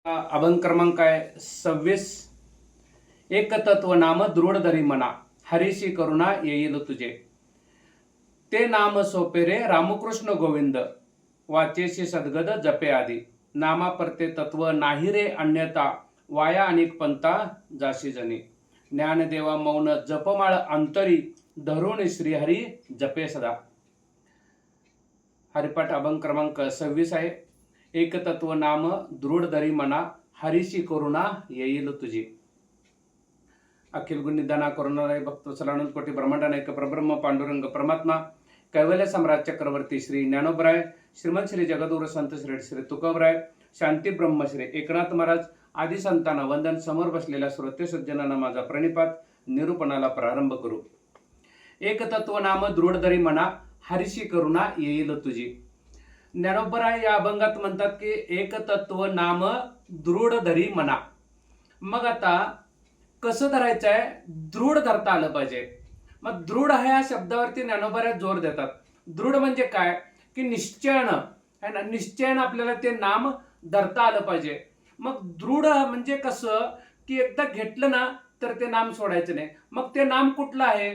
अभंग क्रमांक आहे 26. एक तत्व नाम दृढ धरी मना, हरीशी करुणा येईल तुझे. ते नाम सोपे रे रामकृष्ण गोविंद, वाचेशी सद्गद जपे आधी. नामा परते तत्व नाही रे अन्यता, वाया अनेक पंथा जाशी जनी. ज्ञानदेवा मौन जपमाळ अंतरी, धरून श्रीहरी जपे सदा. हरिपाठ अभंग क्रमांक 26 आहे. एक तत्व नाम दृढ धरी मना, हरीशी करुणा येईल तुझी. अखिल गुण निदाना करुणालय भक्त सलानंद कोटी ब्रह्मांड नायक परब्रह्म पांडुरंग परमात्मा कैवल्य सम्राट चक्रवर्ती श्री ज्ञानोबराय, श्रीमंत श्री जगद्गुरु संत श्री तुकोबराय, शांती ब्रह्म श्री एकनाथ महाराज आदी संतांना वंदन. समोर बसलेल्या श्रोते सज्जनांना माझा प्रणिपात. निरूपणाला प्रारंभ करू. एक तत्व नाम दृढ धरी मना, हरीशी करुणा येईल तुझी. ज्ञानोबराय या अभंगात म्हणतात की एक तत्व नाम दृढ धरी मना. मग आता कसं धरायचं आहे? दृढ धरता आलं पाहिजे. मग दृढ ह्या शब्दावरती ज्ञानोबराय जोर देतात. दृढ म्हणजे काय की निश्चयानं है ना, निश्चयानं आपल्याला ते नाम धरता आलं पाहिजे. मग दृढ म्हणजे कसं की एकदा घेतलं ना तर ते नाम सोडायचं नाही. मग ते नाम कुठलं आहे?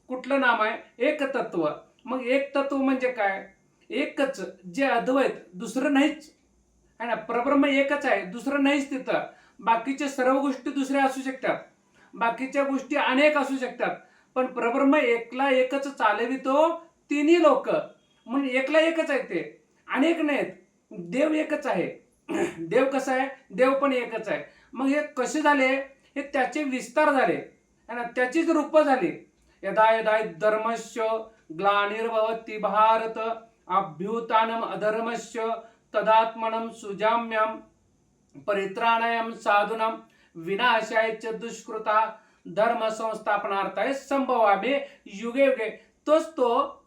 कुठलं नाम आहे? एक तत्व. मग एक तत्व म्हणजे काय? एकच, जे अद्वैत, दुसरं नाहीच है ना. परब्रह्म एकच आहे, दुसरं नाहीच तिथं. बाकीच्या सर्व गोष्टी दुसऱ्या असू शकतात, बाकीच्या गोष्टी अनेक असू शकतात, पण परब्रह्म एकला एकच चालवितो तिन्ही लोक. म्हणून एकला एकच आहे, ते अनेक नाहीत. देव एकच आहे. देव कसा आहे? देव पण एकच आहे. मग हे कसे झाले? हे त्याचे विस्तार झाले है ना, त्याचीच रूप झाली. यदा यदा धर्मस्य ग्लानिर्भवति भारत, अभ्युत्थानम अधर्मस्य तदात्मनं सुजाम्यं, परित्राणाय साधूनां, विनाशाय च दुष्कृता, धर्म संस्थापनार्थाय संभवामि युगे युगे. तो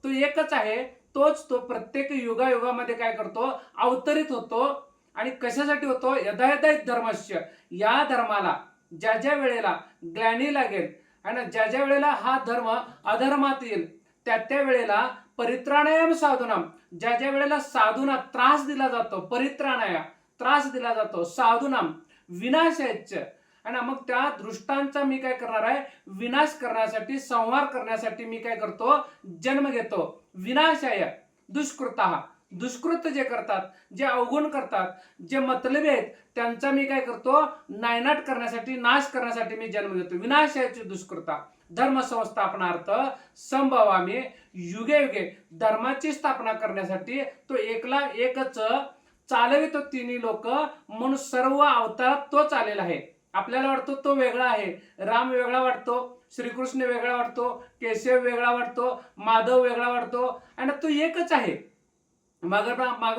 एकच आहे. तोच तो प्रत्येक युगायुगामध्ये काय करतो? अवतरित होतो. आणि कशासाठी होतो? यदा यदा धर्मस्य, या धर्माला ज्या ज्या वेळेला ग्लानी लागेल है ना, ज्या ज्या वेळेला हा धर्म अधर्मात येईल, त्या वेळेला परित्राणाय साधूनाम, ज्या ज्या वेळेला साधूंना त्रास दिला जातो, परित्राणाय त्रास दिला जातो, साधूनाम विनाशायच है ना. मग त्या दृष्टांचा मी काय करणार आहे? विनाश करण्यासाठी, संहार करण्यासाठी मी काय करतो? जन्म घेतो. विनाशाय दुष्कृता, दुष्कृत जे करतात, जे अवगुण करतात, जे मतलबी आहेत, त्यांचा मी काय करतो? नायनाट करण्यासाठी, नाश करण्यासाठी मी जन्म घेतो. विनाशाची दुष्कृता, धर्म संस्थापनार्थ संभवामी युगे युगे, धर्माची स्थापना करण्यासाठी तो एकला एकच चालवितो तिन्ही लोक. म्हणून सर्व अवतारात तोच आलेला आहे. आपल्याला वाटतो तो वेगळा आहे, राम वेगळा वाटतो, श्रीकृष्ण वेगळा वाटतो, केशव वेगळा वाटतो, माधव वेगळा वाटतो आणि तो एकच आहे. माग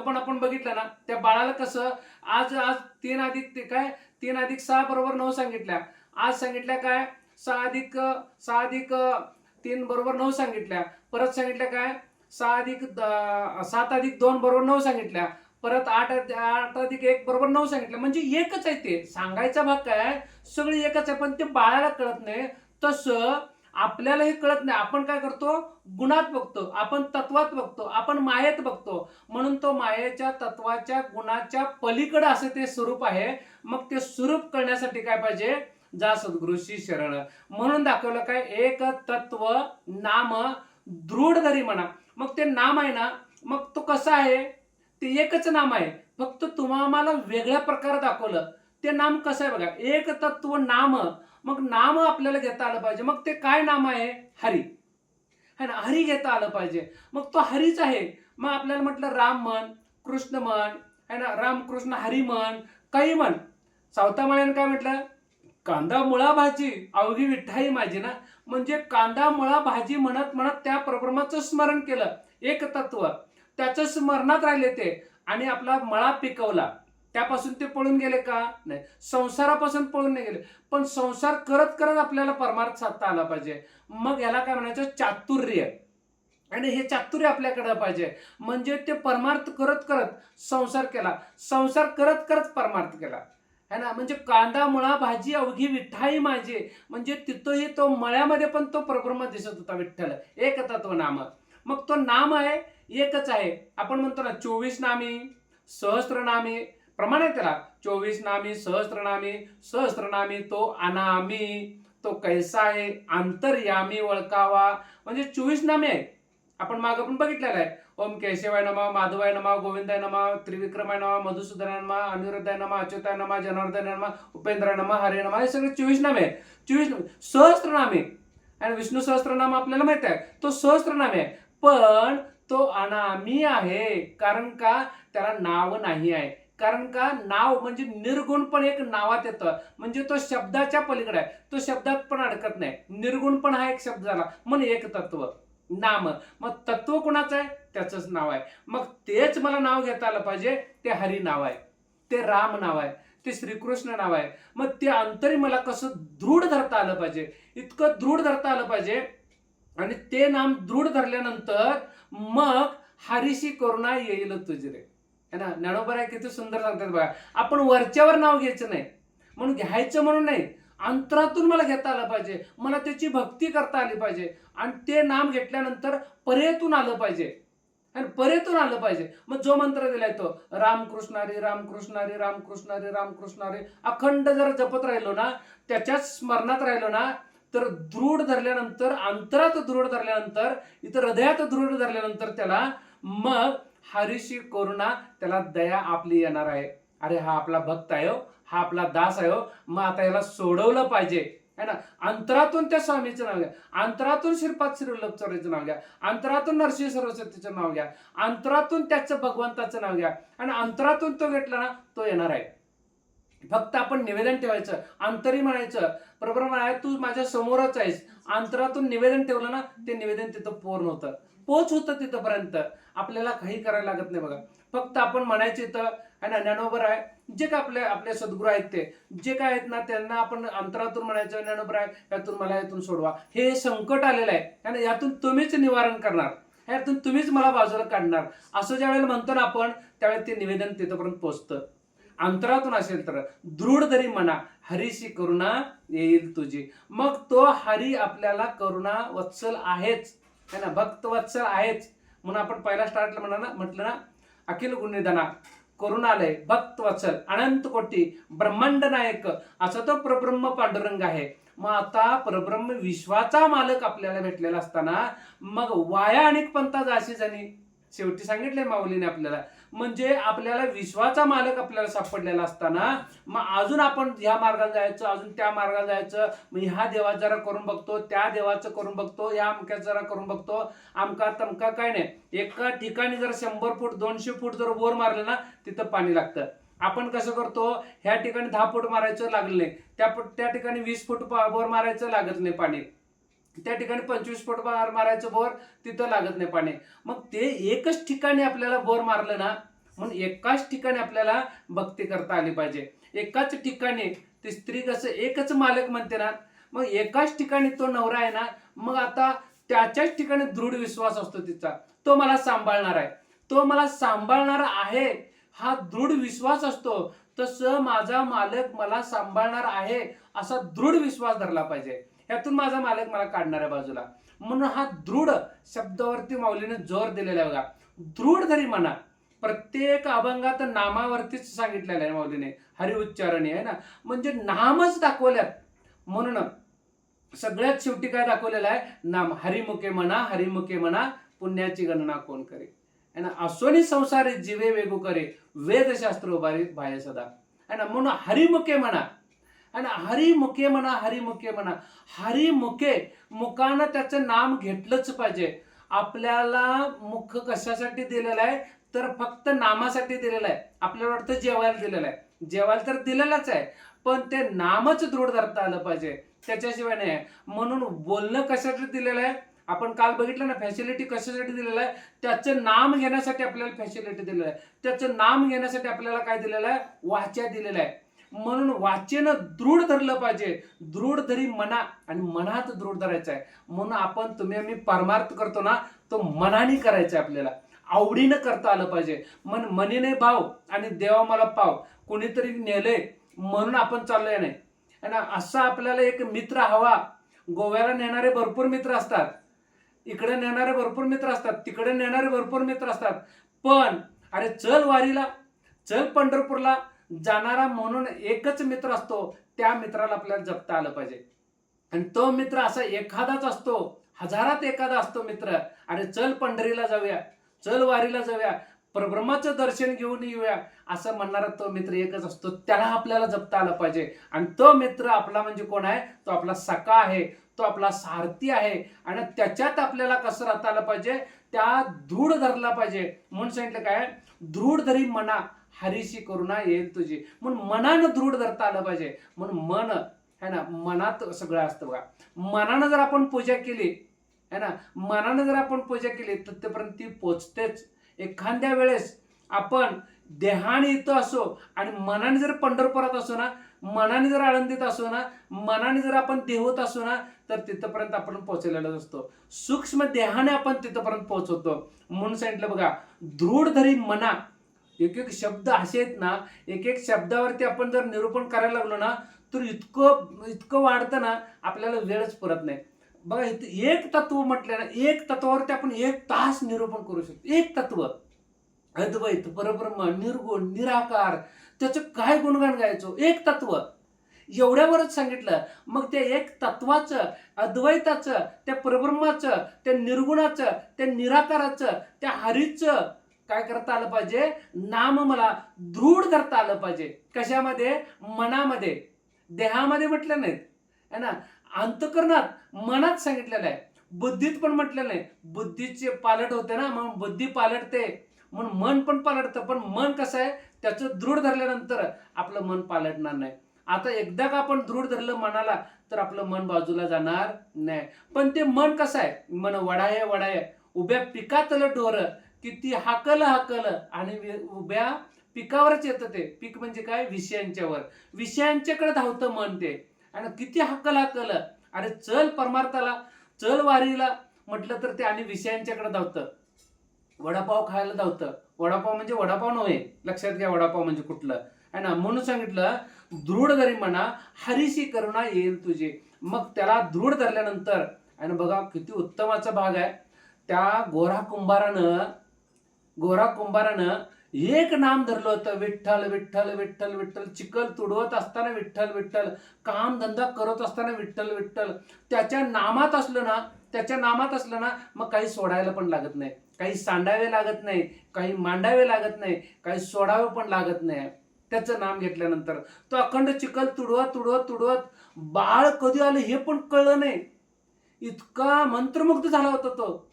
पण आपण बघितलं ना, त्या बाळाला कसं आज 3+6 बरोबर 9 सांगितल्या. आज सांगितल्या काय? 6+3 बरोबर 9 सांगितल्या. परत सांगितल्या काय? 7+2 बरोबर 9 सांगितल्या. परत 8+1 बरोबर 9 सांगितलं. म्हणजे एकच आहे. ते सांगायचा भाग काय? सगळी एकच आहे, पण ते बाळाला कळत नाही. तसं आपल्याला हे कळत नाही. आपण काय करतो? गुणात बघतो, आपण तत्वात बघतो, आपण मायेत बघतो. म्हणून तो मायेच्या, तत्वाच्या, गुणाच्या पलीकडे असं ते स्वरूप आहे. मग ते स्वरूप कळण्यासाठी काय पाहिजे? जा सद्गुरूशी शरण. म्हणून दाखवलं काय? एक तत्व नाम दृढ धरी म्हणा. मग ते नाम आहे ना, मग तो कसा आहे? ते एकच नाम आहे, फक्त तुम्हाला वेगळ्या प्रकारे दाखवलं. ते नाम कसं आहे बघा. एक तत्व नाम. मग नाम आपल्याला घेता आलं पाहिजे. मग ते काय नाम आहे? हरी है ना, हरी घेता आलं पाहिजे. मग तो हरीच आहे. मग आपल्याला म्हटलं राम म्हण, कृष्ण म्हण है ना, राम कृष्ण हरी म्हण, काही म्हण. सावता माळ्यानं काय म्हटलं? कांदा मुळा भाजी अवघी विठ्ठाई माझी ना. म्हणजे कांदा मुळा भाजी म्हणत म्हणत त्या परब्रह्माचं स्मरण केलं. एक तत्व त्याचं स्मरणात राहिले ते, आणि आपला मळा पिकवला. त्यापासून ते पळून गेले का? नाही. संसारापासून पळून नाही गेले, पण संसार करत करत आपल्याला परमार्थ साधता आला पाहिजे. मग याला काय म्हणायचं? चातुर्य. आणि हे चातुर्य आपल्याकडे पाहिजे. म्हणजे ते परमार्थ करत करत संसार केला, संसार करत करत परमार्थ केला है ना. म्हणजे कांदा मुळा भाजी अवघी विठ्ठाई माझी. म्हणजे तिथंही तो मळ्यामध्ये पण तो परब्रह्म दिसत होता, विठ्ठल. एक तत्व नाम. मग तो नाम आहे, एकच आहे. आपण म्हणतो ना 24 नामी, सहस्त्र नामी, प्रमाण आहे त्याला. 24 नामी सहस्त्रनामी, सहस्त्रनामी तो अनामी, तो कैसा आहे अंतर्यामी ओळखावा. म्हणजे 24 नामे आहे. आपण मागं पण बघितलेलं आहे. ओम केशवाय नमः, माधवाय नमः, गोविंदाय नमः, त्रिविक्रमाय नमः, मधुसूदनाय नमः, अनिरुद्धाय नमः, अच्युताय नमः, जनार्दनाय नमः, उपेंद्राय नमः, हरे नमः. हे सगळे 24 नामे आहे. 24 सहस्त्रनामे. आणि विष्णू सहस्त्रनाम आपल्याला माहित आहे, तो सहस्त्रनामे आहे. पण तो अनामी आहे. कारण का? त्याला नाव नाही आहे. कारण का? नाव म्हणजे निर्गुण पण एक नावात येतं. म्हणजे तो शब्दाच्या पलीकडे आहे. तो शब्दात पण अडकत नाही. निर्गुण पण हा एक शब्द झाला. म्हणून एक तत्व नाम. मग तत्व कोणाचं आहे? त्याचंच नाव आहे. मग तेच मला नाव घेता आलं पाहिजे. ते हरी नाव आहे, ते राम नाव आहे, ते श्रीकृष्ण नाव आहे. मग ते अंतरी मला कसं दृढ धरता आलं पाहिजे, इतकं दृढ धरता आलं पाहिजे. आणि ते नाम दृढ धरल्यानंतर मग हरीशी करुणा येईल तुझी रे. है ना. ज्ञानोबा आहे किती सुंदर सांगतात बघा. आपण वरच्यावर नाव घ्यायचं नाही, म्हणून घ्यायचं म्हणून नाही, अंतरातून मला घेता आलं पाहिजे. मला त्याची भक्ती करता आली पाहिजे. आणि ते नाम घेतल्यानंतर परेतून आलं पाहिजे. आणि परेतून आलं पाहिजे. मग जो मंत्र दिलाय तो रामकृष्ण हरी, रामकृष्ण हरी, रामकृष्ण हरी, रामकृष्ण हरी अखंड जर जपत राहिलो ना, त्याच्याच स्मरणात राहिलो ना, तर दृढ धरल्यानंतर, अंतरात दृढ धरल्यानंतर, इथं हृदयात दृढ धरल्यानंतर त्याला मग हरीशी करुणा, त्याला दया आपली येणार आहे. अरे हा आपला भक्त आहे हो, हा आपला दास आहे हो, मग आता याला सोडवलं पाहिजे. है ना. अंतरातून त्या स्वामीचं नाव घ्या, अंतरातून श्रीपाद श्रीवल्लभ चौधरीचं नाव घ्या, अंतरातून नरसिंह सरस्वतीचं नाव घ्या, अंतरातून त्याचं भगवंताचं नाव घ्या. आणि अंतरातून तो घेतला ना, तो येणार आहे. फक्त आपण निवेदन ठेवायचं, अंतरी म्हणायचं, बरोबर म्हणाय तू माझ्या समोरच आहेस. अंतरातून निवेदन ठेवलं ना, ते निवेदन तिथं पूर्ण होतं, पोच होतं तिथंपर्यंत. आपल्याला काही करायला लागत नाही बघा. फक्त आपण म्हणायचे तर है ना. ज्ञानोबर आहे, जे काय आपले सद्गुरू आहेत ते जे काय आहेत ना, त्यांना आपण अंतरातून म्हणायचं, ज्ञानोबर आहे यातून मला यातून सोडवा. हे संकट आलेलं आहे, यातून तुम्हीच निवारण करणार, यातून तुम्हीच मला बाजूला काढणार. असं ज्या वेळेला म्हणतो ना आपण, त्यावेळेला ते निवेदन तिथपर्यंत पोहोचतं. अंतरातून असेल तर दृढ धरी म्हणा, हरीशी करुणा येईल तुझी. मग तो हरी आपल्याला करुणा वत्सल आहेच, है ना, भक्त वत्सल आहेच. म्हणून आपण पहिला स्टार्टला म्हटलं ना, अखिल गुणनिधना, करुणालय, भक्त वत्सल, अनंत कोटी, ब्रह्मांड नायक असा तो परब्रह्म पांडुरंग आहे. मग आता परब्रह्म विश्वाचा मालक आपल्याला भेटलेला असताना मग वाया अनेक पंथा जाशी जणी, शेवटी सांगितले माऊलीने आपल्याला. म्हणजे आपल्याला विश्वाचा मालक आपल्याला सापडलेला असताना मग अजून आपण ह्या मार्गाला जायचं, अजून त्या मार्गाला जायचं. मग ह्या देवाचं जरा करून बघतो, त्या देवाचं करून बघतो, या अमक्याचं जरा करून बघतो, आमका तमका काय नाही. एका ठिकाणी जर 100 फूट 200 फूट जर बोर मारलं ना, तिथं पाणी लागतं. आपण कसं करतो, ह्या ठिकाणी 10 फूट मारायचं लागलं नाही, त्या ठिकाणी 20 फूट बोर मारायचं लागत नाही पाणी, त्या ठिकाणी 25 फूट मारायचं बोर, तिथं लागत नाही पाणी. मग ते एकच ठिकाणी आपल्याला बोर मारलं ना, म्हणून एकाच ठिकाणी आपल्याला भक्ती करता आली पाहिजे. एकाच ठिकाणी ती स्त्री कसं एकच मालक म्हणते ना, मग एकाच ठिकाणी तो नवरा आहे ना, मग आता त्याच्याच ठिकाणी दृढ विश्वास असतो तिचा, तो मला सांभाळणार आहे, तो मला सांभाळणार आहे, हा दृढ विश्वास असतो. तसं माझा मालक मला सांभाळणार आहे असा दृढ विश्वास धरला पाहिजे. ह्यातून माझा मालक मला काढणार आहे बाजूला. म्हणून हा दृढ शब्दावरती माऊलीने जोर दिलेला आहे बघा. दृढ धरी म्हणा, प्रत्येक अभंगात नामावरतीच सांगितलेलं आहे माऊलीने, हरि उच्चारणी आहे ना, म्हणजे नामच दाखवल्यात. म्हणून सगळ्यात शेवटी काय दाखवलेलं आहे, नाम. हरिमुखे म्हणा, हरिमुखे म्हणा, पुण्याची गणना कोण करे, है ना. असोनी संसारी जीवे वेगू करे, वेदशास्त्र उभारी बाह्य सदा, है ना. म्हणून हरिमुखे म्हणा, आणि हरिमुखे म्हणा, हरिमुखे म्हणा. हरिमुखे, मुखानं त्याचं नाम घेतलंच पाहिजे. आपल्याला मुख कशासाठी दिलेलं आहे, तर फक्त नामासाठी दिलेलं आहे. आपल्याला वाटतं जेवायला दिलेलं आहे, जेवायला तर दिलेलंच आहे, पण ते नामच दृढ धरता आलं पाहिजे, त्याच्याशिवाय नाही. म्हणून बोलणं कशासाठी दिलेलं आहे, आपण काल बघितलं ना, फॅसिलिटी कशासाठी दिलेलं आहे, त्याचं नाम घेण्यासाठी आपल्याला फॅसिलिटी दिलेलं आहे. त्याचं नाम घेण्यासाठी आपल्याला काय दिलेलं आहे, वाचा दिलेलं आहे. म्हणून वाचेनं दृढ धरलं पाहिजे. दृढ धरी मना, आणि मनात दृढ धरायचं आहे. म्हणून आपण तुम्ही आम्ही परमार्थ करतो ना, तो मनाने करायचा आहे, आपल्याला आवडीनं करता आलं पाहिजे. मनीने भाव आणि देवा मला पाव, कोणीतरी नेले म्हणून आपण चाललोय नाही, आणि असा आपल्याला एक मित्र हवा. गोव्याला नेणारे भरपूर मित्र असतात, इकडे नेणारे भरपूर मित्र असतात, तिकडे नेणारे भरपूर मित्र असतात, पण अरे चल वारीला, चल पंढरपूरला जाणारा म्हणून एकच मित्र असतो, त्या मित्राला आपल्याला जपता आलं पाहिजे. आणि तो मित्र असा एखादाच असतो, हजारात एखादा असतो मित्र. अरे चल पंढरीला जाऊया, चल वारीला जाऊया, परब्रह्माचं दर्शन घेऊन येऊया, असं म्हणणारा तो मित्र एकच असतो. त्याला आपल्याला जपता आलं पाहिजे. आणि तो मित्र आपला म्हणजे कोण आहे? तो आपला सखा आहे, तो आपला सारथी आहे. आणि त्याच्यात आपल्याला कसं राहता आलं पाहिजे? त्या दृढ धरला पाहिजे. म्हणून सांगितलं काय? दृढ धरी मना हरीशी करुणा येईल तुझी. म्हणून मनानं दृढ धरता आलं पाहिजे. म्हणून मन है ना, मनात सगळं असतं बघा. मनानं जर आपण पूजा केली है ना, मनानं जर आपण पूजा केली तर तेपर्यंत ती पोचतेच. एखाद्या वेळेस आपण देहाने इथं असो आणि मनाने जर पंढरपुरात असो ना, मनाने जर आळंदीत असो ना, मनाने जर आपण देहूत असो ना, तर तिथपर्यंत आपण पोहोचलेलो असतो. सूक्ष्म देहाने आपण तिथपर्यंत पोहोचवतो. म्हणून सांगितलं बघा, दृढ धरी मना. एक एक शब्द असे आहेत ना, एक एक शब्दावरती आपण जर निरूपण करायला लागलो ना, तर इतकं इतकं वाढतं ना, आपल्याला वेळच पुरत नाही. बघा इथं एक तत्व म्हटलं ना, एक तत्वावरती आपण 1 तास निरूपण करू शकतो. एक तत्व, अद्वैत, परब्रह्म, निर्गुण, निराकार, त्याचं काय गुणगान गायचो? एक तत्व एवढ्यावरच सांगितलं. मग त्या एक तत्वाचं, अद्वैताचं, त्या परब्रह्माचं, त्या निर्गुणाचं, त्या निराकाराचं, त्या हरीचं काय करता आलं पाहिजे? नाम मला दृढ करता आलं पाहिजे. कशामध्ये? मनामध्ये. देहामध्ये म्हटलं नाहीत है ना, अंतकरणात, मनात सांगितलेलं आहे. बुद्धीत पण म्हटलेलं नाही. बुद्धीचे पालट होते ना, मग बुद्धी पालटते, म्हणून मन पण पालटतं. पण मन कसं आहे? त्याचं दृढ धरल्यानंतर आपलं मन पालटणार नाही. आता एकदा का आपण दृढ धरलं मनाला, तर आपलं मन बाजूला जाणार नाही. पण ते मन कसं आहे? मन वडाय वडाय, उभ्या पिकातलं ढोर, किती हाकल हाकल आणि उभ्या पिकावरच येतं ते. पीक म्हणजे काय? विषयांच्यावर, विषयांच्याकडे धावतं मन ते. आणि किती हाकल हाकल, अरे चल परमार्थाला, चल वारीला म्हटलं तर ते आणि विषयांच्याकडे धावतं. वडापाव खायला धावतं. वडापाव म्हणजे वडापाव नव्हे, लक्षात घ्या वडापाव म्हणजे कुठलं है ना. म्हणून सांगितलं दृढ धरी म्हणा हरीशी करुणा येईल तुझी. मग त्याला दृढ धरल्यानंतर आणि बघा किती उत्तमाचा भाग आहे. त्या गोरा कुंभारानं एक नाम धरलं होतं, विठ्ठल विठ्ठल विठ्ठल विठ्ठल. चिखल तुडवत असताना विठ्ठल विठ्ठल, काम धंदा करत असताना विठ्ठल विठ्ठल. त्याच्या नामात असलं ना, मग काही सोडायला पण लागत नाही, काही सांडावे लागत नाही, काही मांडावे लागत नाही, काही सोडावे पण लागत नाही. त्याचं नाम घेतल्यानंतर तो अखंड चिखल तुडवत तुडवत तुडवत बाळ कधी आलं हे पण कळलं नाही. इतका मंत्रमुग्ध झाला होता तो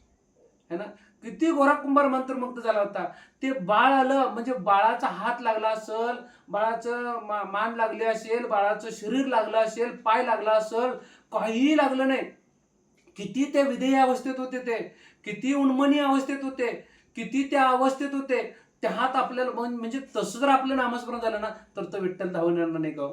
है ना. किती गोरा कुंभार मंत्रमुग्ध झाला होता. ते बाळ आलं म्हणजे बाळाचा हात लागला असेल, बाळाचं मान लागले असेल, बाळाचं शरीर लागलं असेल, पाय लागला असेल, काहीही लागलं नाही. किती ते विधेय अवस्थेत होते, ते किती उन्मनी अवस्थेत होते, किती त्या अवस्थेत होते. त्यात आपल्याला म्हणजे तसं जर आपलं नामस्मरण झालं ना, तर तो विठ्ठल धावून येणार नाही का?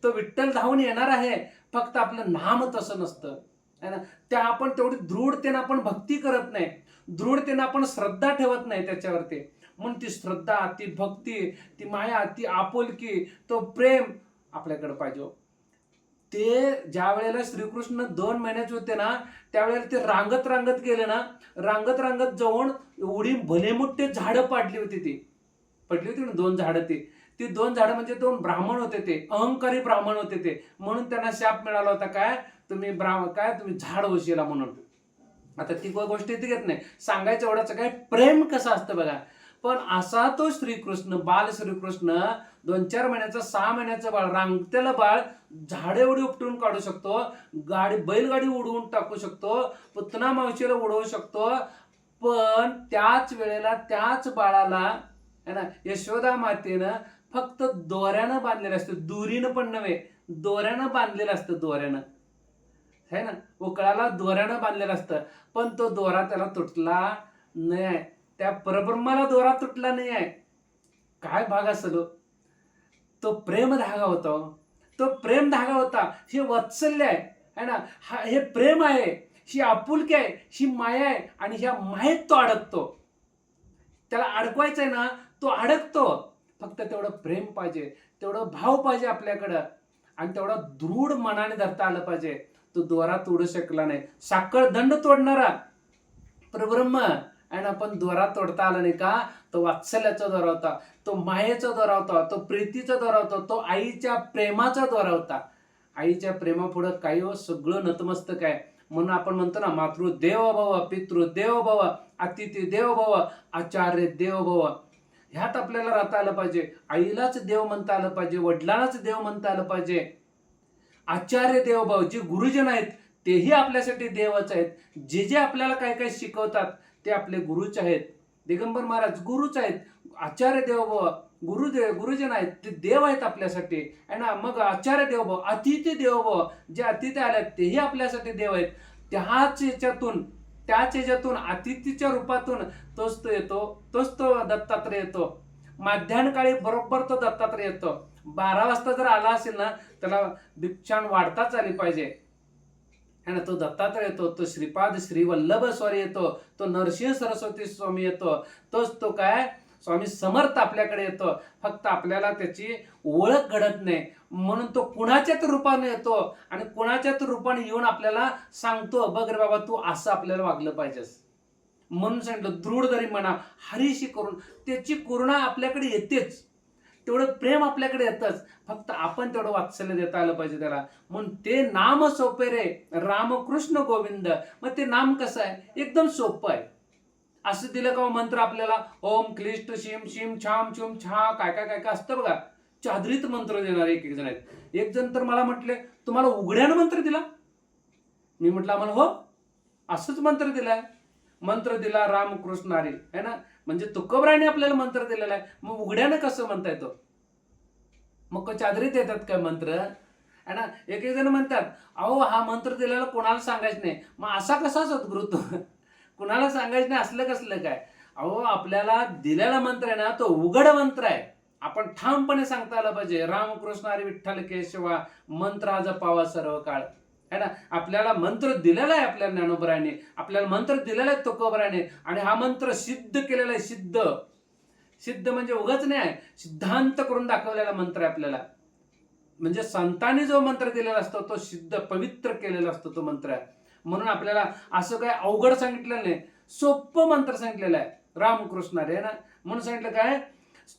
तो विठ्ठल धावून येणार आहे, फक्त आपलं नाम तसं नसतं है ना. त्या आपण तेवढी दृढतेनं आपण भक्ती करत नाही, दृढतेनं आपण श्रद्धा ठेवत नाही त्याच्यावरती. म्हणून ती श्रद्धा, ती भक्ती, ती माया, ती आपुलकी, तो प्रेम आपल्याकडे पाहिजे. ते ज्या वेळेला श्रीकृष्ण 2 महिन्याचे होते ना, त्यावेळेला ते रांगत रांगत गेले ना, रांगत रांगत जाऊन एवढी भले मोठे झाडं पडली होती ना, 2 झाडं. ती 2 झाडं म्हणजे 2 ब्राह्मण होते, ते अहंकारी ब्राह्मण होते ते. म्हणून त्यांना शाप मिळाला होता, काय तुम्ही तुम्ही झाड होशीला म्हणून. आता ती गोष्ट इथे घेत नाही, सांगायचं एवढंच काय प्रेम कसं असतं बघा. पण असा तो श्रीकृष्ण, बाल श्रीकृष्ण 2-4 महिन्याचं, 6 महिन्याचं बाळ, रांगतेलं बाळ झाडे एवढी उपटून काढू शकतो, बैलगाडी उडवून टाकू शकतो, पुतना मावशीला उडवू शकतो. पण त्याच वेळेला त्याच बाळाला है ना, यशोदा मातेनं फक्त दोऱ्यानं बांधलेलं असतं, दुरीनं पण नव्हे, दोऱ्यानं बांधलेलं असतं, दोऱ्यानं है ना, उकळाला दोऱ्यानं बांधलेलं असतं. पण तो दोरा त्याला तुटला नाही, त्या परब्रह्माला दोरा तुटला नाही आहे. काय भाग असेल तो प्रेम धागा होता, तो प्रेम धागा होता. हे वात्सल्य आहे ना, हे प्रेम आहे, ही आपुलकी आहे, ही माया आहे. आणि ह्या मायेत तो अडकतो. त्याला अडकवायचं आहे ना, तो अडकतो. फक्त तेवढं प्रेम पाहिजे, तेवढं भाव पाहिजे आपल्याकडं, आणि तेवढं दृढ मनाने धरता आलं पाहिजे. तो दोरा तोडू शकला नाही. साखळ दंड तोडणारा परब्रह्म आणि आपण दोरा तोडता आला नाही का? तो वात्सल्याचा दोरा होता, तो मायेचा दोरा होता, तो प्रीतीचा दोरा होता, तो आईच्या प्रेमाचा दोरा होता. आईच्या प्रेमापुढं काही सगळं नतमस्तक आहे. म्हणून आपण म्हणतो ना, मातृदेव भव, पितृदेव भव, अतिथी देव भव, आचार्य देव भव. ह्यात आपल्याला राहता आलं पाहिजे. आईलाच देव म्हणता आलं पाहिजे, वडिलांनाच देव म्हणता आलं पाहिजे. आचार्य देव भव, जे गुरुजन आहेत तेही आपल्यासाठी देवच आहेत. जे जे आपल्याला काय काय शिकवतात ते आपले गुरुच आहेत. दिगंबर महाराज गुरुच आहेत. आचार्य देव भव, गुरुजन आहेत, ते देव आहेत आपल्यासाठी आहे ना. मग आचार्य देव भव, अतिथी देव भव, जे अतिथी आले तेही आपल्यासाठी देव आहेत. त्याच ह्याच्यातून अतिथीच्या रूपातून तोच तो येतो, तोच तो दत्तात्रय येतो. माध्यान्ह काळी बरोबर तो दत्तात्रय येतो. 12 वाजता जर आला असेल ना, त्याला दीक्षान वाढताच आली पाहिजे है ना. तो दत्तात्रय येतो, तो श्रीपाद श्रीवल्लभ स्वामी येतो, तो नरसिंह सरस्वती स्वामी येतो, तोच तो काय स्वामी समर्थ आपल्याकडे येतो. फक्त आपल्याला त्याची ओळख घडत नाही, म्हणून तो कुणाच्याच रूपाने येतो आणि कुणाच्याच रूपाने येऊन आपल्याला सांगतो, बघ रे बाबा तू असं आपल्याला वागलं पाहिजेस. म्हणून सांगितलं दृढधरी म्हणा हरीशी करून. त्याची करुणा आपल्याकडे येतेच, तेवढं प्रेम आपल्याकडे येतच, फक्त आपण तेवढं वात्सल्य देता आलं पाहिजे त्याला. म्हणून ते नाम सोपे रे रामकृष्ण गोविंद. मग ते नाम कसं आहे? एकदम सोपं आहे. असं दिलं का मंत्र आपल्याला, ओम क्लिष्ट शिम शिम छाम छुम छा काय काय काय काय असतं बघा. चादरीत मंत्र देणारे एक जण आहेत. एक जण तर मला म्हटले, तुम्हाला उघड्यानं मंत्र दिला? मी म्हटलं आम्हाला हो असंच मंत्र दिलाय. मंत्र दिला रामकृष्ण हरी है ना. म्हणजे तुकोबराने आपल्याला मंत्र दिलेला आहे, मग उघड्यानं कसं म्हणता येतो? मग चादरीत येतात काय मंत्र है ना. एक एक जण म्हणतात, अहो हा मंत्र दिलेला कोणाला सांगायचं नाही. मग असा कसा सद्गुरू तो कुणाला सांगायचं नाही असलं कसलं काय? अहो आपल्याला दिलेला मंत्र आहे ना, तो उघड मंत्र आहे. आपण ठामपणे सांगता आलं पाहिजे, रामकृष्ण हरी विठ्ठल केशवा मंत्र हा जपावा सर्व काळ है ना. आपल्याला मंत्र दिलेला आहे आपल्या ज्ञानोबराने, आपल्याला मंत्र दिलेला आहे तुकोबराने, आणि हा मंत्र सिद्ध केलेला आहे. सिद्ध म्हणजे उगाच नाही आहे, सिद्धांत करून दाखवलेला मंत्र आहे आपल्याला. म्हणजे संतांनी जो मंत्र दिलेला असतो तो सिद्ध पवित्र केलेला असतो तो मंत्र आहे. म्हणून आपल्याला असं काय अवघड सांगितलेलं नाही, सोपं मंत्र सांगितलेलं आहे रामकृष्ण हरी ना. म्हणून सांगितलं काय,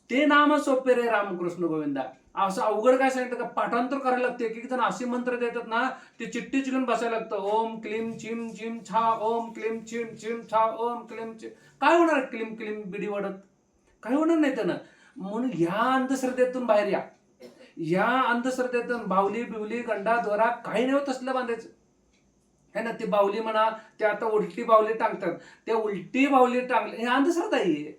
ते नाम सोपे रे रामकृष्ण गोविंदा. असं अवघड काय सांगितलं का? पाठांतर करायला लागते. एक एक जण असे मंत्र देतात ना, ते चिठ्ठी चिकून बसायला लागतं. ओम क्लीम चिम चिम छा, ओम क्लीम चिम चिम छा, ओम क्लीम चिम. काय होणार क्लीम क्लीम बिडी वडत? काय होणार नाही त्यानं. म्हणून ह्या अंधश्रद्धेतून बाहेर या. या अंधश्रद्धेतून बावली बिवली गंडा दोरा काही नाही होत असलं बांधायचं है ना. ती बावली म्हणा, ते आता उलटी बावली टांगतात, ते उलटी बावली टांगले हे अंधश्रद्धा आहे.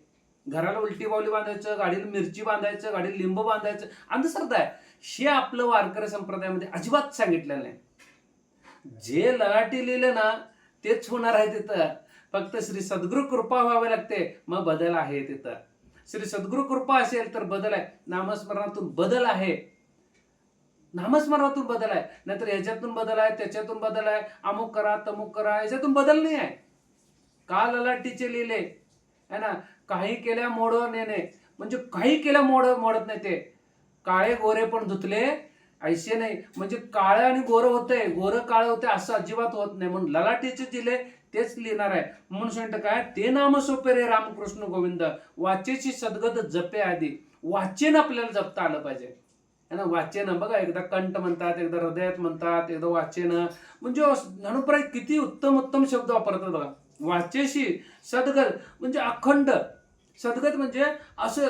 घराला उलटी बावली बांधायचं, गाडीला मिरची बांधायचं, गाडीला लिंबू बांधायचं अंधश्रद्धा आहे. हे आपलं वारकरी संप्रदायामध्ये अजिबात सांगितलेलं नाही. जे ललाटी लिहिलं ना तेच होणार आहे तिथं. फक्त श्री सद्गुरु कृपा व्हावी लागते, मग बदल आहे तिथं. श्री सद्गुरु कृपा असेल तर बदल आहे. नामस्मरणातून बदल आहे, नामस्मरणातून बदल आहे. नाहीतर ह्याच्यातून बदल आहे, त्याच्यातून बदल आहे, अमुक करा तमुक करा, याच्यातून बदल नाही आहे. का ललाटीचे लिहिले है ना. काही केल्या मोड नेणे, म्हणजे काही केल्या मोडत नाही. ते काळे गोरे पण धुतले ऐसे नाही, म्हणजे काळे आणि गोरं होतंय, गोरं काळं होतंय असं अजिबात होत नाही. म्हणून ललाटीचे दिले तेच लिहिणार आहे. म्हणून सांगतं काय, ते नाम सोपे रे रामकृष्ण गोविंद. वाचेची सद्गत जपे आधी. वाचेन आपल्याला जपता आलं पाहिजे है ना. वाचेन बघा, एकदा कंठ म्हणतात, एकदा हृदयात म्हणतात, एकदा वाचेन. म्हणजे ज्ञानोबराय किती उत्तम उत्तम शब्द वापरतात बघा. वाचेशी सद्गत म्हणजे अखंड. सद्गत म्हणजे असं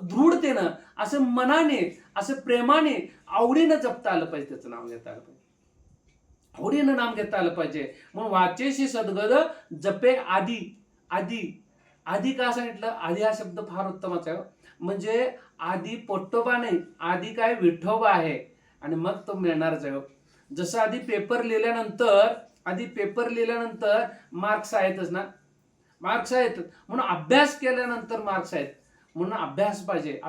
दृढतेनं, असं मनाने, असं प्रेमाने, आवडीनं जपता आलं पाहिजे. त्याचं नाम घेता आलं पाहिजे, आवडीनं नाम घेता आलं पाहिजे. म्हणून वाचेशी सद्गत जपे आधी. आधी का सांगितलं? आधी हा शब्द फार उत्तमच आहे. म्हणजे आधी पोट्टोबा नाही, आधी काय विठोबा आहे, आणि मग तो मिळणारच आहे. जसं आधी पेपर लिहिल्यानंतर मार्क्स आहेतच ना, मार्क्स आहेत. म्हणून अभ्यास केल्यानंतर मार्क्स आहेत. म्हणून अभ्यास पाहिजे,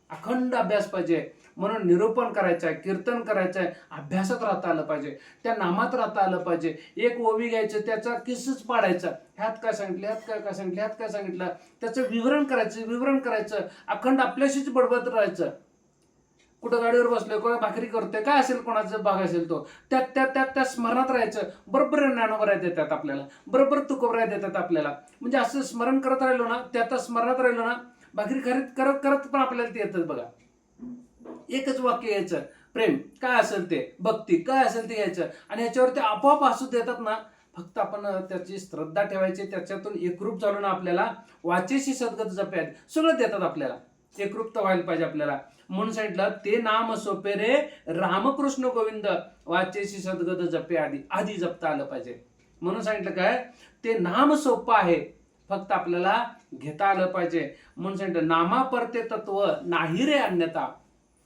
अखंड अभ्यास पाहिजे. म्हणून निरूपण करायचं आहे, कीर्तन करायचं आहे, अभ्यासात राहता आलं पाहिजे, त्या नामात राहता आलं पाहिजे. एक ओवी घ्यायचं, त्याचा किस्साच पाडायचा, ह्यात काय सांगितलं, ह्यात काय सांगितलं, त्याचं विवरण करायचं, अखंड आपल्याशीच बडबड राहायचं. कुठं गाडीवर बसलोय, कोणा भाकरी करतोय, काय असेल कोणाचा भाग असेल तो त्या स्मरणात राहायचं. बरोबर ज्ञानोबराय देतात आपल्याला, बरोबर तुकोबराय देतात आपल्याला. म्हणजे असं स्मरण करत राहिलो ना, त्या स्मरणात राहिलो ना, भाकरी करत करत पण आपल्याला ते येतं बघा. एकच वाक्य यायचं, प्रेम काय असेल ते, भक्ती काय असेल ते यायचं, आणि ह्याच्यावर ते आपोआप असू देतात ना. फक्त आपण त्याची श्रद्धा ठेवायची, त्याच्यातून एकरूप झालो ना, आपल्याला वाचेशी सद्गत जप्यात सगळं देतात आपल्याला. एकरूपता व्हायला पाहिजे आपल्याला. म्हणून सांगितलं, ते नाम सोपे रे रामकृष्ण गोविंद, वाचेशी सद्गत जपे आधी जपता आलं पाहिजे. म्हणून सांगितलं काय, ते नाम सोपं आहे, फक्त आपल्याला घेता आलं पाहिजे. म्हणून सांगितलं, नामा परते तत्व नाही रे अन्यथा.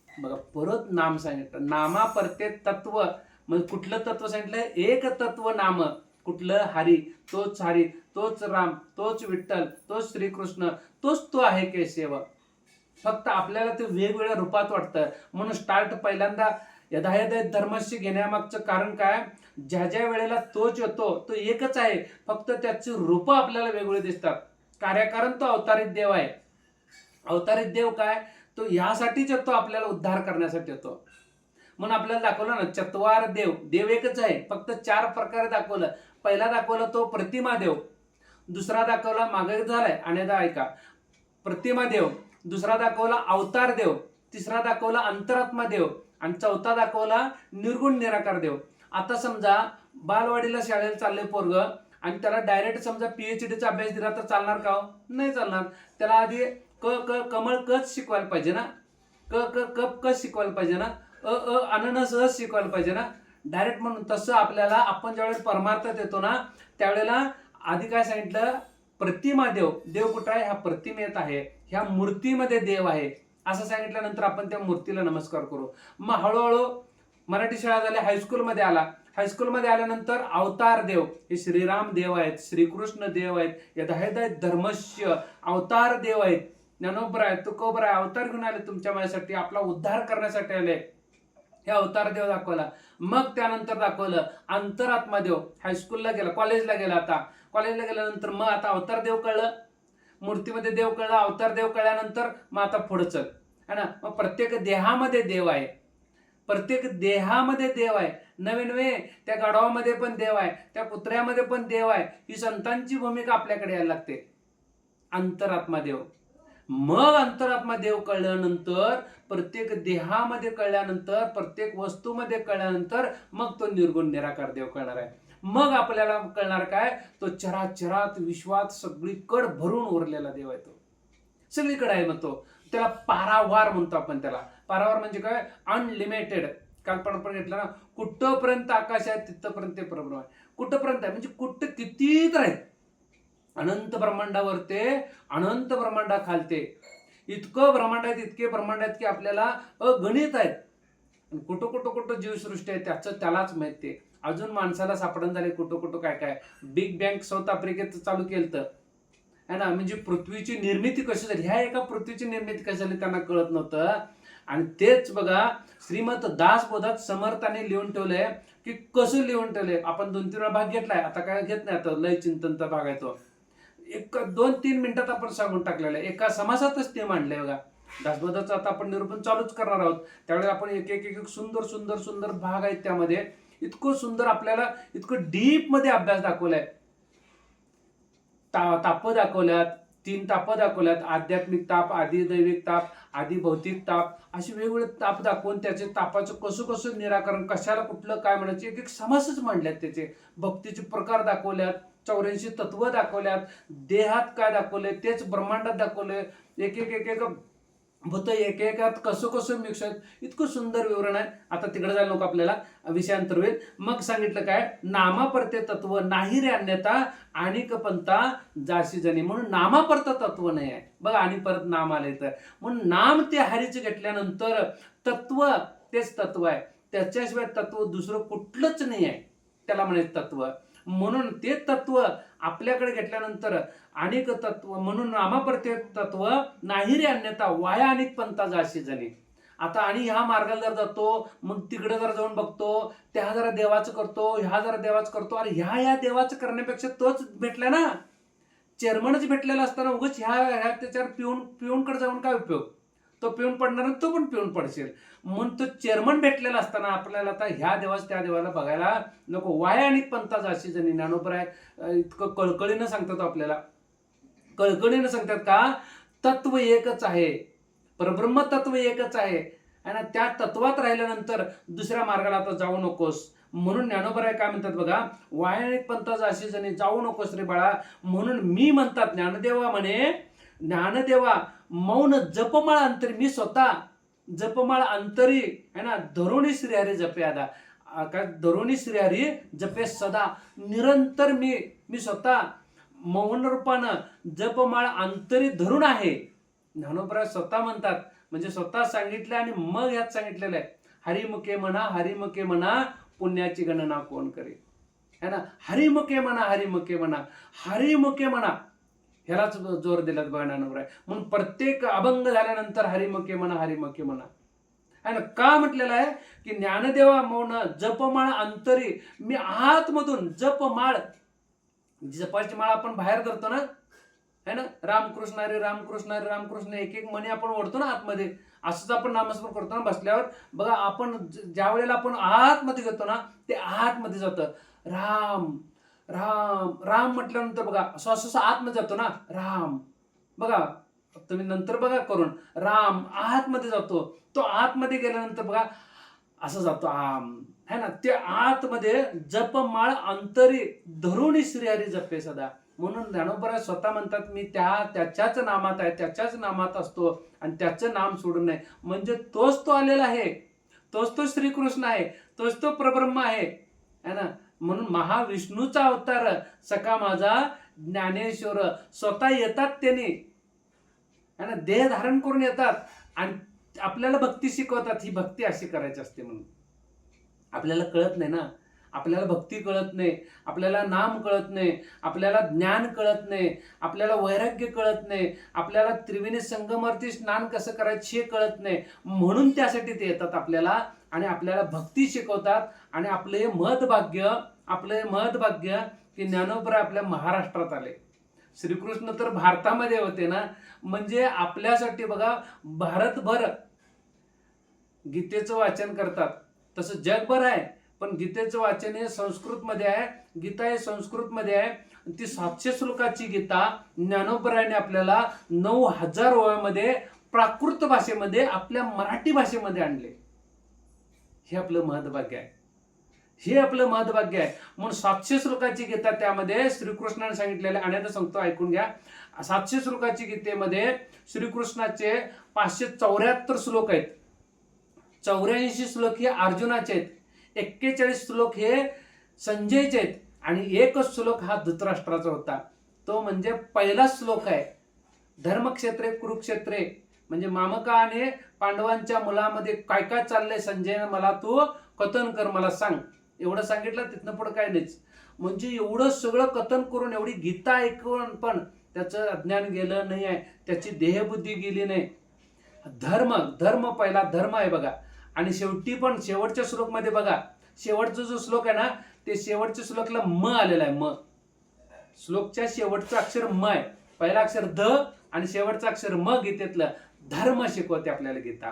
बघा, परत नाम सांगितलं, नामा परते तत्व. म्हणजे कुठलं तत्व सांगितलं, एक तत्व नाम. कुठलं, हरी, तोच हरी, तोच राम, तोच विठ्ठल, तोच श्रीकृष्ण, तोच तो आहे केशव. फक्त आपल्याला ते वेगवेगळ्या रूपात वाटतं. म्हणून स्टार्ट पहिल्यांदा यथायथ धर्मस्य घेण्यामागचं कारण काय, ज्या वेळेला तोच येतो तो एकच आहे, फक्त त्याची रूप आपल्याला वेगवेगळे दिसतात. कार्यकारण तो अवतारित देव आहे. अवतारित देव काय, तो यासाठीच येतो, आपल्याला उद्धार करण्यासाठी येतो. म्हणून आपल्याला दाखवलं ना, चत्वार देव, देव एकच आहे, फक्त 4 प्रकारे दाखवलं. पहिला दाखवला तो प्रतिमा देव, दुसरा दाखवला, मागे झालाय अनेकदा ऐका, प्रतिमा देव. दुसरा दाखवला अवतार देव, तिसरा दाखवला अंतरात्मा देव, आणि चौथा दाखवला निर्गुण निराकार देव. आता समजा बालवाडीला शाळेला चाललंय पोरग, आणि त्याला डायरेक्ट समजा PhDचा अभ्यास दिला तर चालणार का? नाही चालणार. त्याला आधी कमळ कच शिकवायला पाहिजे ना, कप कच शिकवायला पाहिजे ना, अननस शिकवायला पाहिजे ना, डायरेक्ट. म्हणून तसं आपल्याला, आपण ज्यावेळेस परमार्थात येतो ना, त्यावेळेला आधी काय सांगितलं, प्रतिमा देव. देव कुठं आहे? ह्या प्रतिमेत आहे, ह्या मूर्तीमध्ये देव आहे, असं सांगितल्यानंतर आपण त्या मूर्तीला नमस्कार करू. मग हळूहळू मराठी शाळा झाली, हायस्कूलमध्ये आला. हायस्कूलमध्ये आल्यानंतर अवतार देव, हे श्रीराम देव आहेत, श्रीकृष्ण देव आहेत, यथायथ धर्मस्य अवतार देव आहेत. ज्ञानोबराय, तुकोबराय अवतार घेऊन आले तुमच्या माझ्यासाठी, आपला उद्धार करण्यासाठी आले. हे अवतार देव दाखवला. मग त्यानंतर दाखवलं अंतरात्मा देव. हायस्कूलला गेला, कॉलेजला गेला. आता कॉलेजला गेल्यानंतर मग आता अवतार देव कळलं, मूर्तीमध्ये देव कळलं, अवतार देव कळल्यानंतर मग आता पुढं चल, है ना. मग प्रत्येक देहामध्ये देव आहे, प्रत्येक देहामध्ये देव आहे. नवे नवे त्या गाढवामध्ये पण देव आहे, त्या कुत्र्यामध्ये पण देव आहे. ही संतांची भूमिका आपल्याकडे यायला लागते. अंतरात्मा देव. मग अंतरात्मा देव कळल्यानंतर, प्रत्येक देहामध्ये कळल्यानंतर, प्रत्येक वस्तूमध्ये कळल्यानंतर मग तो निर्गुण निराकार देव कळणार आहे. मग आपल्याला कळणार काय, तो चराचरात विश्वात सगळीकडे भरून उरलेला देव आहे. तो सगळीकडे आहे. मग तो, त्याला पारावार म्हणतो आपण. त्याला पारावार म्हणजे काय, अनलिमिटेड. काल पण घेतलं ना, कुठपर्यंत आकाश आहे तिथपर्यंत ते परब्रह्म आहे. कुठपर्यंत आहे म्हणजे कुठं किती तर आहे, अनंत ब्रह्मांडावर ते अनंत ब्रह्मांडा खालते इतकं ब्रह्मांड आहेत, इतके ब्रह्मांड आहेत की आपल्याला अगणित आहेत. कुठं कुठं कुठं जीवसृष्टी आहे त्यालाच माहिती. अजून माणसाला सापडून झाले कुठं कुठं काय काय. बिग बँग साऊथ आफ्रिकेत चालू केलं है ना, म्हणजे पृथ्वीची निर्मिती कशी झाली, ह्या एका पृथ्वीची निर्मिती कशी झाली त्यांना कळत नव्हतं. आणि तेच बघा श्रीमत दासबोधात समर्थाने लिहून ठेवलंय की कसं लिहून ठेवलंय. आपण 2-3 वेळा भाग घेतलाय, आता काय घेत नाही, आता लय चिंतनचा भाग आहे तो. 2-3 मिनिटात आपण सांगून टाकलेला आहे, एका समासातच ते मांडलंय बघा. दासबोधाचं आता आपण निरूपण चालूच करणार आहोत. त्यावेळेस आपण एक एक एक सुंदर सुंदर सुंदर भाग आहेत त्यामध्ये. इतकं सुंदर आपल्याला इतकं डीप मध्ये अभ्यास दाखवलाय. ताप दाखवल्यात, 3 ताप दाखवल्यात, आध्यात्मिक ताप, आधी दैविक ताप, आधी भौतिक ताप, असे वेगवेगळे ताप दाखवून त्याचे तापाचं कसं कसं निराकरण, कशाला कुठलं काय म्हणायचे, एक एक समासच मांडल्यात. त्याचे भक्तीचे प्रकार दाखवल्यात, 84 तत्व दाखवल्यात, देहात काय दाखवले तेच ब्रह्मांडात दाखवले, एक एक एक एक भूत एक एकात कसं कसं मिक्स आहेत. इतकं सुंदर विवरण आहे. आता तिकडे जायला नको, आपल्याला विषयांतर होईल. मग सांगितलं काय, नामापरते तत्व नाही रे अन्यथा आणिक पंथा जाशी जणी. म्हणून नामापरत तत्व नाही आहे बघा, आणि परत नाम आले तर. म्हणून नाम ते हरीचे घेतल्यानंतर तत्व तेच तत्व आहे, त्याच्याशिवाय तत्व दुसरं कुठलंच नाही आहे, त्याला म्हणायचं तत्व. म्हणून ते तत्व आपल्याकडे घेतल्यानंतर अनेक तत्व, म्हणून नामापरते तत्व नाही रे अन्यथा वाया अनेक पंथा जाशी जणी. आता आणि ह्या मार्गाला जर जातो, मग तिकडे जर जाऊन बघतो, त्या जरा देवाचं करतो, ह्या जरा देवाचं करतो. अरे ह्या देवाचं करण्यापेक्षा तोच भेटला ना, चेअरमनच भेटलेला असताना उगाच ह्या त्याच्यावर पिऊनकडे जाऊन काय उपयोग. तो पिऊन पडणार आणि तू पण पिऊन पडशील. म्हणून तो चेअरमन भेटलेला असताना आपल्याला आता ह्या देवास त्या देवाला बघायला नको. वाया आणि पंथा जाशी जणी. ज्ञानोबा आहे इतकं कळकळीनं सांगतात आपल्याला, कळकळीनं सांगतात का तत्व एकच आहे, परब्रह्म तत्व एकच आहे आणि त्या तत्वात राहिल्यानंतर दुसऱ्या मार्गाला आता जाऊ नकोस. म्हणून ज्ञानोबा काय म्हणतात बघा, वाया पंथाचा अशी जणी जाऊ नकोस रे बाळा. म्हणून मी म्हणतात ज्ञानदेवा म्हणे, ज्ञानदेवा मौन जपमाळ अंतरी, मी स्वतः जपमाळ अंतरी है ना धरुणी श्रीहरी जपे आदा, काय धरुणी श्रीहरी जपे सदा. निरंतर मी स्वतः मौन रूपानं जपमाळ अंतरी धरून आहे. ज्ञानोबा स्वतः म्हणतात, म्हणजे स्वतः सांगितलं आणि मग यात सांगितलेलं आहे, हरिमुखे म्हणा हरिमुखे म्हणा पुण्याची गणना कोण करे, है ना. हरिमुखे म्हणा हरिमुखे म्हणा हरिमुखे म्हणा, ह्यालाच जोर दिलात बघा ज्ञानोबा. म्हणून प्रत्येक अभंग झाल्यानंतर हरिमुखे म्हणा हरिमुखे म्हणा, है ना. का म्हटलेलं आहे की ज्ञानदेवा मौन जपमाळ अंतरी, मी आतमधून जपमाळ, जपाची माळ आपण बाहेर करतो ना, है ना, रामकृष्ण हरी रामकृष्ण हरी रामकृष्ण, एक एक म्हणे आपण ओढतो ना आतमध्ये. असंच आपण नामस्मरण करतो ना बसल्यावर. बघा आपण ज्या वेळेला आपण आतमध्ये घेतो ना, ते आतमध्ये जातं. राम राम राम म्हटल्यानंतर बघा श्वास आतमध्ये जातो ना, राम. बघा तुम्ही नंतर बघा करून, राम आतमध्ये जातो. तो आतमध्ये गेल्यानंतर बघा असं जातो आम, है ना. ते आतमध्ये जपमाळ अंतरी धरुणी श्रीहरी जपे सदा. म्हणून ज्ञानोबा स्वतः म्हणतात, मी त्याच्याच नामात आहे, त्याच्याच नामात असतो आणि त्याचं नाम सोडून नाही. म्हणजे तोच तो आलेला आहे, तोच तो श्रीकृष्ण आहे, तोच तो परब्रह्म आहे, है ना. म्हणून महाविष्णूचा अवतार सखा माझा ज्ञानेश्वर स्वतः येतात त्यांनी, है ना, देह धारण करून येतात आणि आपल्याला भक्ती शिकवतात. ही भक्ती अशी करायची असते म्हणून. आपल्याला कळत नाही ना, आपल्याला भक्ती कळत नाही, आपल्याला नाम कळत नाही, आपल्याला ज्ञान कळत नाही, आपल्याला वैराग्य कळत नाही, आपल्याला त्रिवेणी संगमावरती स्नान कसं करायचं हे कळत नाही. म्हणून त्यासाठी ते येतात आपल्याला आणि आपल्याला भक्ती शिकवतात. आणि आपलं हे महत्भाग्य की ज्ञानोबा आपल्या महाराष्ट्रात आले. श्रीकृष्ण तर भारतामध्ये होते ना, म्हणजे आपल्यासाठी बघा भारतभर गीतेचं वाचन करतात. तसं जगभर आहे, पण गीतेचं वाचन हे संस्कृतमध्ये आहे. गीता हे संस्कृतमध्ये आहे. ती 700 श्लोकाची गीता ज्ञानोबरायाने आपल्याला 9000 ओव्यामध्ये प्राकृत भाषेमध्ये आपल्या मराठी भाषेमध्ये आणले. हे आपलं महत्भाग्य आहे, हे आपलं महत्भाग्य आहे. म्हणून 700 श्लोकाची गीता, त्यामध्ये श्रीकृष्णाने सांगितलेले अनेकदा सांगतो, ऐकून घ्या. 700 श्लोकाची गीतेमध्ये श्रीकृष्णाचे 574 श्लोक आहेत. 84 श्लोक हे अर्जुनाचे आहेत, 41 श्लोक हे संजयचे आहेत आणि एकच श्लोक हा धृतराष्ट्राचा होता. तो म्हणजे पहिला श्लोक आहे, धर्मक्षेत्रे कुरुक्षेत्रे. म्हणजे मामका आणि पांडवांच्या मुलामध्ये काय काय चाललंय संजय, मला तू कथन कर, मला सांग. एवढं सांगितलं, तिथनं पुढे काय नाहीच. म्हणजे एवढं सगळं कथन करून, एवढी गीता ऐकून पण त्याचं अज्ञान गेलं नाही आहे, त्याची देहबुद्धी गेली नाही. धर्म पहिला धर्म आहे बघा. आणि शेवटी पण शेवटच्या श्लोक मध्ये बघा, शेवटचा जो श्लोक आहे ना, ते शेवटच्या श्लोकला म आलेला आहे. म श्लोकच्या शेवटचं अक्षर म आहे, पहिला अक्षर ध आणि शेवटचं अक्षर म. गीतेतलं धर्म शिकवते आपल्याला गीता,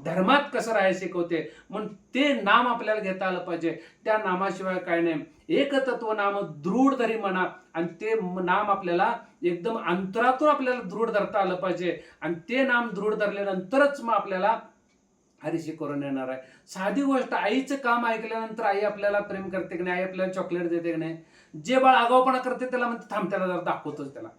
धर्मात कसं राहायला शिकवते. म्हणून ते नाम आपल्याला घेता आलं पाहिजे. त्या नामाशिवाय काय नाही. एकतत्व नाम दृढ धरी म्हणा, आणि ते नाम आपल्याला एकदम अंतरातून आपल्याला दृढ धरता आलं पाहिजे. आणि ते नाम दृढ धरल्यानंतरच मग आपल्याला हरीशी करून येणार आहे. साधी गोष्ट, आईचं काम ऐकल्यानंतर आई आपल्याला प्रेम करते की नाही, आई आपल्याला चॉकलेट देते की नाही. जे बाळ आगाऊपणा करते त्याला म्हणते थांब, त्याला जरा दाखवतोच त्याला,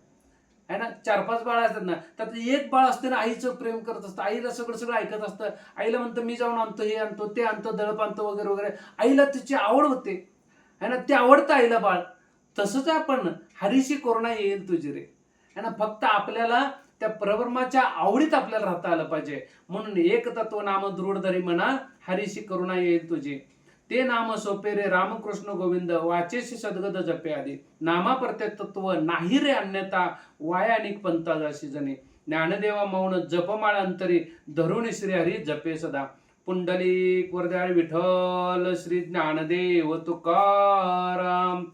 है ना. 4-5 बाळ असतात ना, त्यात एक बाळ असते ना आईचं प्रेम करत असतं, आईला सगळं ऐकत असतं. आईला म्हणतं मी जाऊन आणतो, हे आणतो, ते आणतो, दळप आणतो वगैरे वगैरे. आईला त्याची आवड होते, है ना, ते आवडतं आईला बाळ. तसंच आपण हरीशी करुणा येईल तुझी रे, है ना. फक्त आपल्याला त्या परब्रह्माच्या आवडीत आपल्याला राहता आलं पाहिजे. म्हणून एक तत्व नाम दृढ धरी म्हणा, हरीशी करुणा येईल तुझी. ते नाम सोपे रे रामकृष्ण गोविंद, वाचेशी सद्गत जपे आधी. नामा प्रत्ये तत्व नाही रे अन्यथा, वाया अनेक पंथा जाशी जणे. ज्ञानदेवा मौन जपमाळ अंतरी, धरुणी श्री हरी जपे सदा. पुंडलिक वरदाळ विठ्ठल श्री ज्ञानदेव तुकाराम.